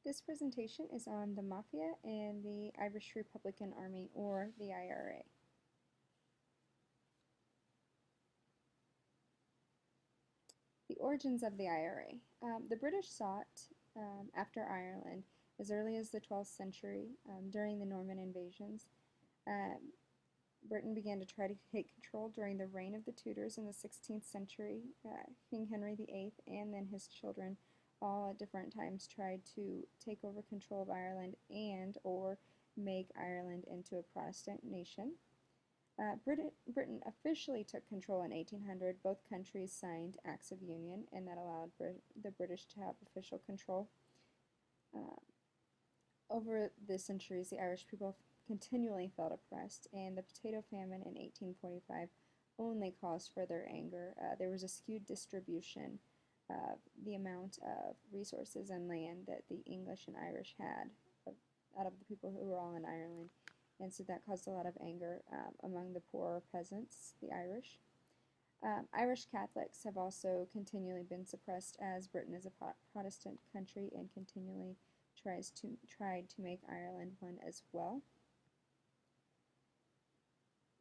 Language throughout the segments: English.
This presentation is on the Mafia and the Irish Republican Army, or the IRA. The origins of the IRA. The British sought after Ireland as early as the 12th century during the Norman invasions. Um, Britain began to try to take control during the reign of the Tudors in the 16th century. King Henry VIII and then his children all at different times tried to take over control of Ireland and or make Ireland into a Protestant nation. Britain officially took control in 1800. Both countries signed Acts of Union, and that allowed the British to have official control. Uh, Over the centuries, the Irish people continually felt oppressed, and the potato famine in 1845 only caused further anger. There was a skewed distribution of the amount of resources and land that the English and Irish had out of the people who were all in Ireland, and so that caused a lot of anger among the poorer peasants, the Irish. Irish Catholics have also continually been suppressed as Britain is a Protestant country and continually tried to make Ireland one as well.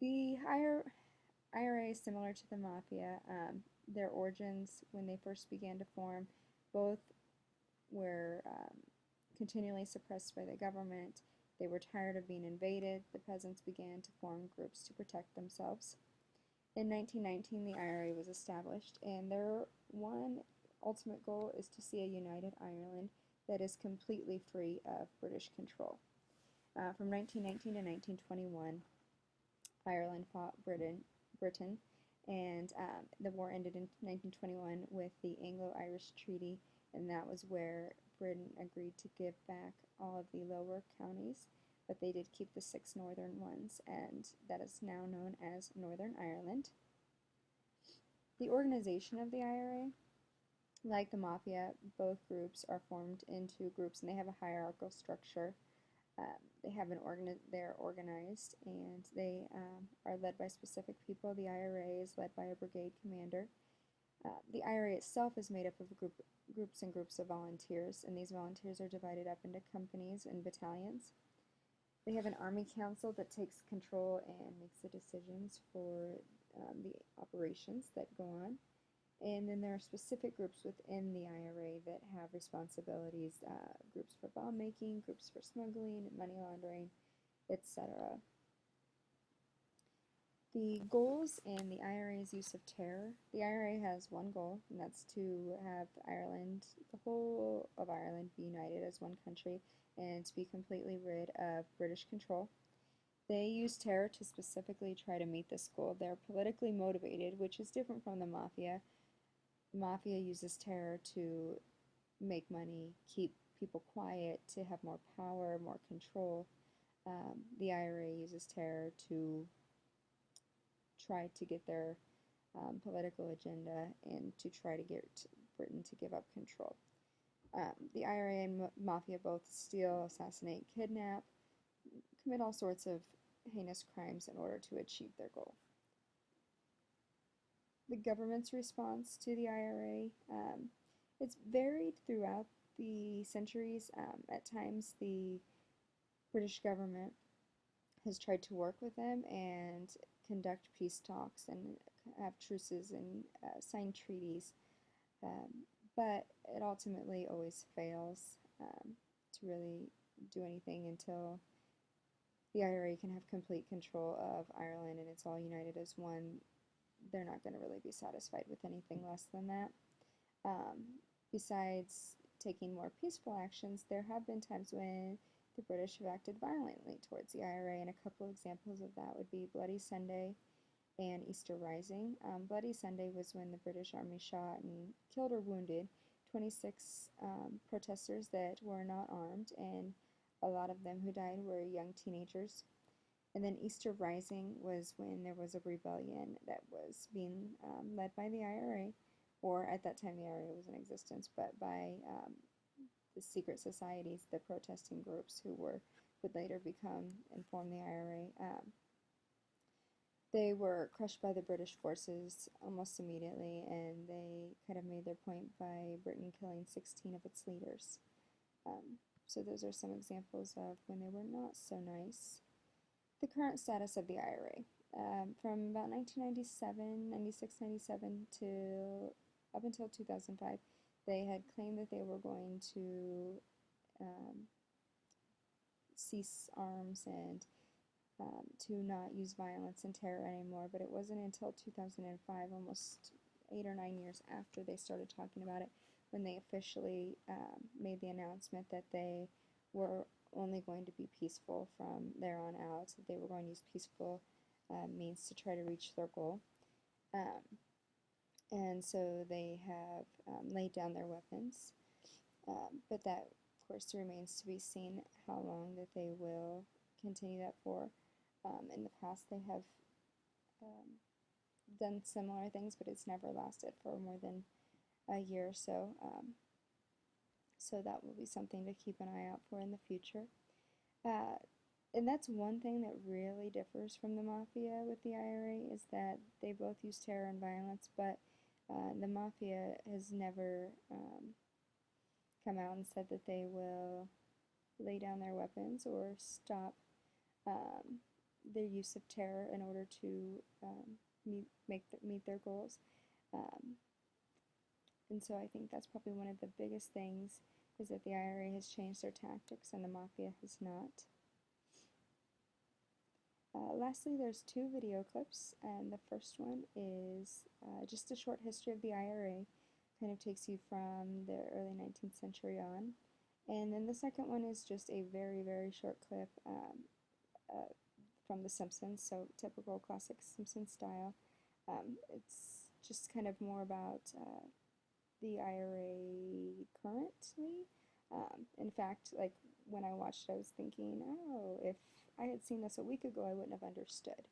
The IRA is similar to the Mafia. Their origins, when they first began to form, both were continually suppressed by the government. They were tired of being invaded. The peasants began to form groups to protect themselves. In 1919, the IRA was established, and their one ultimate goal is to see a united Ireland that is completely free of British control. From 1919 to 1921, Ireland fought Britain, and the war ended in 1921 with the Anglo-Irish Treaty, and that was where Britain agreed to give back all of the lower counties, but they did keep the 6 northern ones, and that is now known as Northern Ireland. The organization of the IRA, like the Mafia, both groups are formed into groups, and they have a hierarchical structure. They're organized, and they are led by specific people. The IRA is led by a brigade commander. The IRA itself is made up of groups and groups of volunteers, and these volunteers are divided up into companies and battalions. They have an army council that takes control and makes the decisions for the operations that go on. And then there are specific groups within the IRA that have responsibilities, groups for bomb making, groups for smuggling, money laundering, etc. The goals and the IRA's use of terror. The IRA has one goal, and that's to have Ireland, the whole of Ireland, be united as one country and to be completely rid of British control. They use terror to specifically try to meet this goal. They're politically motivated, which is different from the Mafia. The Mafia uses terror to make money, keep people quiet, to have more power, more control. The IRA uses terror to try to get their political agenda and to try to get Britain to give up control. The IRA and Mafia both steal, assassinate, kidnap, commit all sorts of heinous crimes in order to achieve their goal. The government's response to the IRA, it's varied throughout the centuries. At times, the British government has tried to work with them and conduct peace talks and have truces and sign treaties, but it ultimately always fails to really do anything until the IRA can have complete control of Ireland and it's all united as one. They're not going to really be satisfied with anything less than that. Besides taking more peaceful actions, there have been times when the British have acted violently towards the IRA, and a couple examples of that would be Bloody Sunday and Easter Rising. Bloody Sunday was when the British Army shot and killed or wounded 26 protesters that were not armed, and a lot of them who died were young teenagers. And then Easter Rising was when there was a rebellion that was being led by the IRA, or at that time the IRA was in existence, but by the secret societies, the protesting groups who would later become and form the IRA. They were crushed by the British forces almost immediately, and they kind of made their point by Britain killing 16 of its leaders. So those are some examples of when they were not so nice. The current status of the IRA. From about 1997, 96, 97 to up until 2005, they had claimed that they were going to um, cease arms and to not use violence and terror anymore, but it wasn't until 2005, almost 8 or 9 years after they started talking about it, when they officially made the announcement that they were only going to be peaceful from there on out, that they were going to use peaceful means to try to reach their goal. And so they have laid down their weapons, but that, of course, remains to be seen how long that they will continue that for. In the past, they have done similar things, but it's never lasted for more than a year or so. So that will be something to keep an eye out for in the future. And that's one thing that really differs from the Mafia with the IRA, is that they both use terror and violence, but the Mafia has never come out and said that they will lay down their weapons or stop their use of terror in order to meet their goals. And so I think that's probably one of the biggest things, is that the IRA has changed their tactics and the Mafia has not. Lastly, there's two video clips, and the first one is just a short history of the IRA, kind of takes you from the early 19th century on. And then the second one is just a very, very short clip from The Simpsons, so typical classic Simpsons style. It's just kind of more about the IRA currently. In fact, like when I watched it, I was thinking, oh, if I had seen this a week ago, I wouldn't have understood.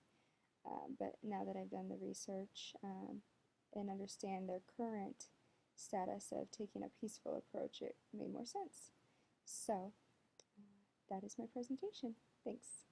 But now that I've done the research and understand their current status of taking a peaceful approach, it made more sense. So that is my presentation. Thanks.